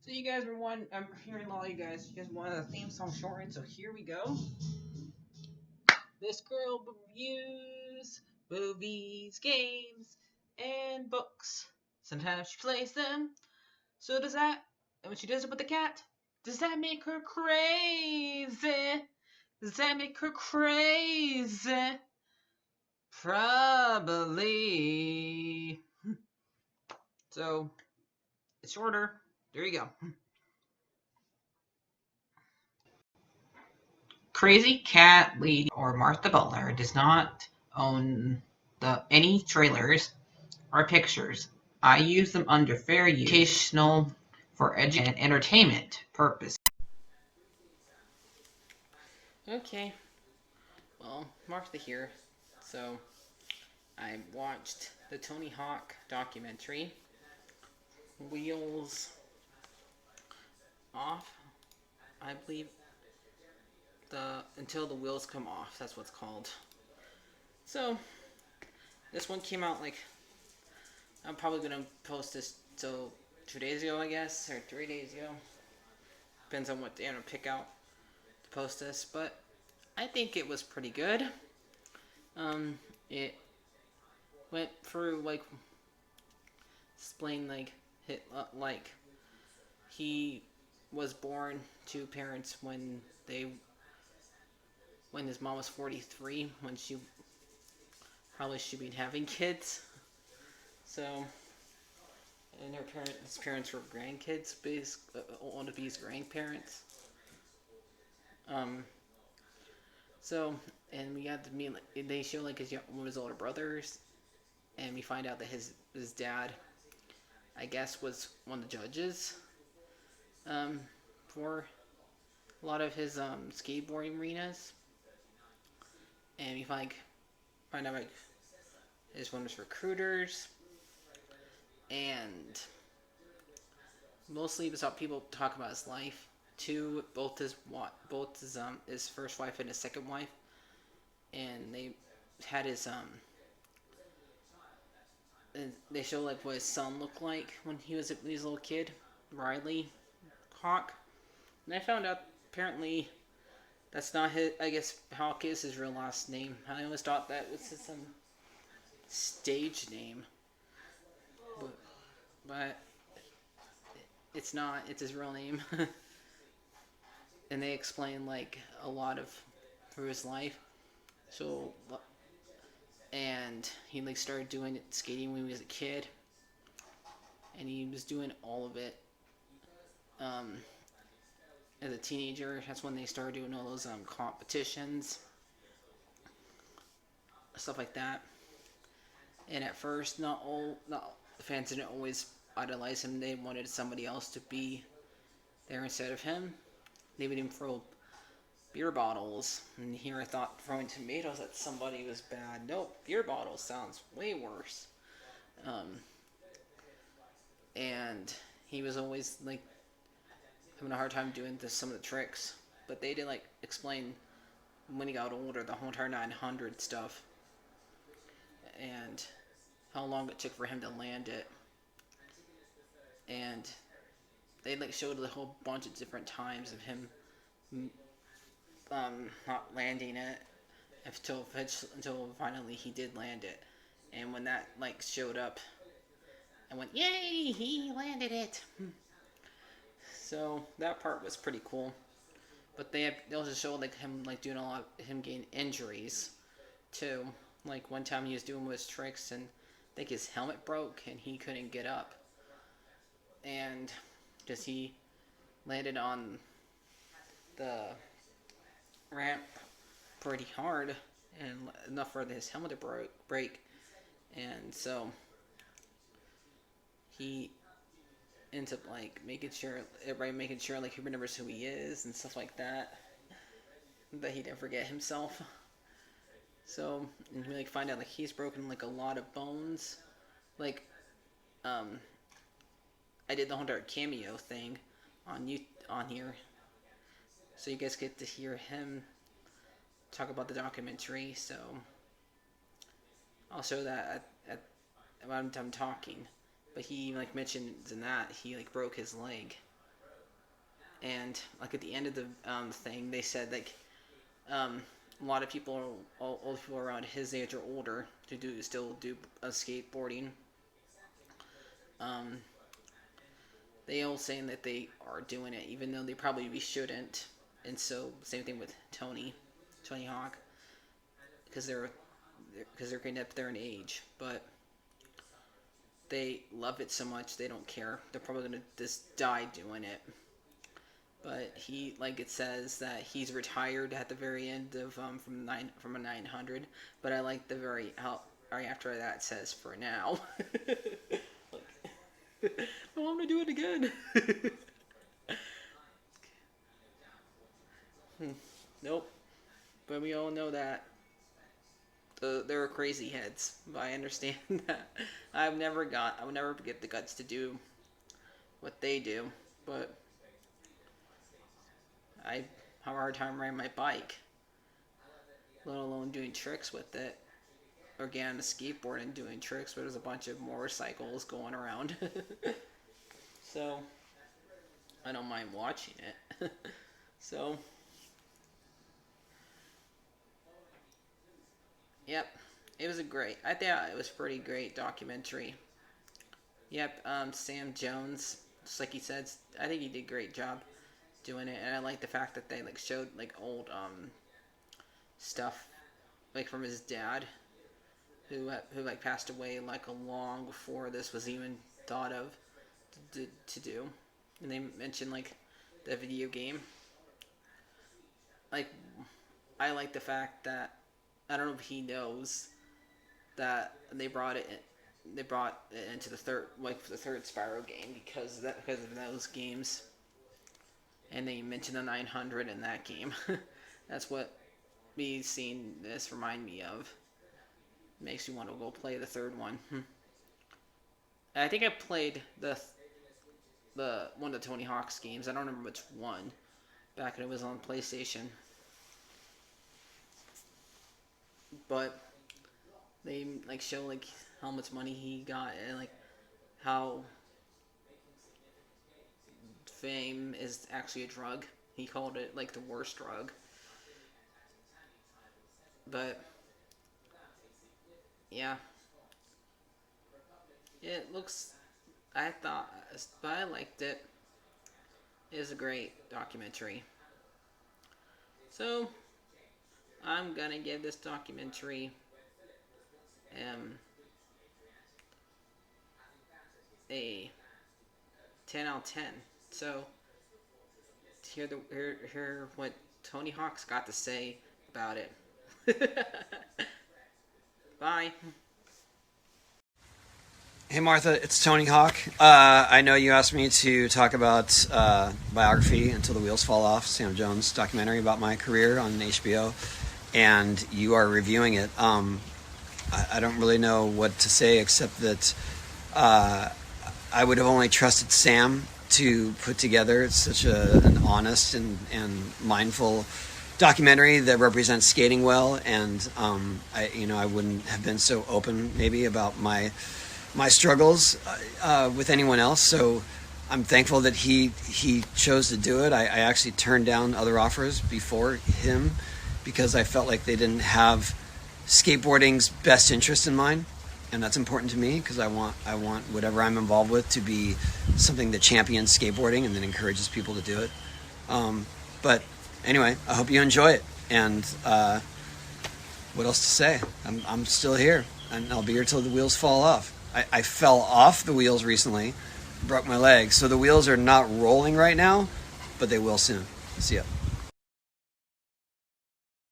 So you guys were one. I'm hearing a lot of you guys. You guys wanted a theme song shortened, so here we go. This girl reviews movies, games, and books. Sometimes she plays them. So does that. And when she does it with the cat, does that make her crazy? Does that make her crazy? Probably. So it's shorter. There you go. Crazy Cat Lady or Martha Butler does not own any trailers or pictures. I use them under fair use, educational, for education and entertainment purpose. Okay, well, Martha here. So, I watched the Tony Hawk documentary, Wheels Off, I believe. Until the Wheels Come Off, that's what's called. So, this one came out I'm probably gonna post this 2 days ago, I guess, or 3 days ago. Depends on what day I'm gonna pick out to post this, but I think it was pretty good. It went through explain he was born to parents when his mom was 43, when she probably should be having kids. So, and his parents were grandkids, want to be his grandparents. So, and we got to meet. They show one of his older brothers, and we find out that his dad, I guess, was one of the judges, for a lot of his skateboarding arenas, and we find out his one was recruiters, and mostly it was how people talk about his life. Both his first wife and his second wife, and they had and they show what his son looked like when he was a little kid, Riley Hawk. And I found out apparently that's not his. I guess Hawk is his real last name. I always thought that was his stage name, but it's not. It's his real name. And they explain a lot of through his life. So, and he started doing skating when he was a kid, and he was doing all of it as a teenager. That's when they started doing all those competitions, stuff like that. And at first, not the fans didn't always idolize him. They wanted somebody else to be there instead of him. They would even throw beer bottles. And here I thought throwing tomatoes at somebody was bad. Nope, beer bottles sounds way worse. And he was always having a hard time doing some of the tricks. But they did explain when he got older the whole entire 900 stuff. And how long it took for him to land it. And they showed a whole bunch of different times of him not landing it until finally he did land it. And when that showed up, I went, yay, he landed it. So that part was pretty cool. But they also showed him doing a lot of him getting injuries too. One time he was doing his tricks and I think his helmet broke and he couldn't get up. And because he landed on the ramp pretty hard and enough for his helmet to break. And so he ends up making sure he remembers who he is and stuff like that he didn't forget himself. So, and we find out he's broken a lot of bones. I did the whole entire cameo thing on here, so you guys get to hear him talk about the documentary. So I'll show that when I'm done talking. But he mentions in that he broke his leg and like at the end of the thing, they said like a lot of people, all people around his age or older, to still do skateboarding. Um, they all saying that they are doing it, even though they probably shouldn't. And so same thing with Tony Hawk, because they're getting up there in age, but they love it so much they don't care. They're probably gonna just die doing it. But he, like it says that he's retired at the very end of from a 900. But I like the how right after that it says for now. Like, I want to do it again. Nope. But we all know that there are crazy heads. But I understand that. I would never get the guts to do what they do. But I have a hard time riding my bike, let alone doing tricks with it. Or getting on a skateboard and doing tricks where there's a bunch of motorcycles going around. So, I don't mind watching it. So, yep, it was I thought it was a pretty great documentary. Yep, Sam Jones, just like he said, I think he did a great job doing it, and I like the fact that they like showed like old stuff like from his dad, who like passed away like long before this was even thought of to do, and they mentioned like the video game. Like, I like the fact that I don't know if he knows that they brought it into the third Spyro game because of those games. And they mentioned the 900 in that game. That's what me seeing this remind me of. Makes me want to go play the third one. I think I played the one of the Tony Hawk's games. I don't remember which one. Back when it was on PlayStation. But they like show like how much money he got and like how fame is actually a drug. He called it like the worst drug. But yeah, it looks. But I liked it. It was a great documentary. So I'm gonna give this documentary a 10 out of 10. So hear what Tony Hawk's got to say about it. Bye. Hey Martha, it's Tony Hawk. I know you asked me to talk about biography Until the Wheels Fall Off, Sam Jones documentary about my career on HBO, and you are reviewing it. I don't really know what to say except that I would have only trusted Sam to put together such an honest and mindful documentary that represents skating well, and I wouldn't have been so open maybe about my struggles with anyone else. So I'm thankful that he chose to do it. I actually turned down other offers before him because I felt like they didn't have skateboarding's best interest in mind, and that's important to me because I want whatever I'm involved with to be something that champions skateboarding and then encourages people to do it. But anyway, I hope you enjoy it. And what else to say? I'm still here, and I'll be here till the wheels fall off. I fell off the wheels recently, broke my leg, so the wheels are not rolling right now, but they will soon. See ya.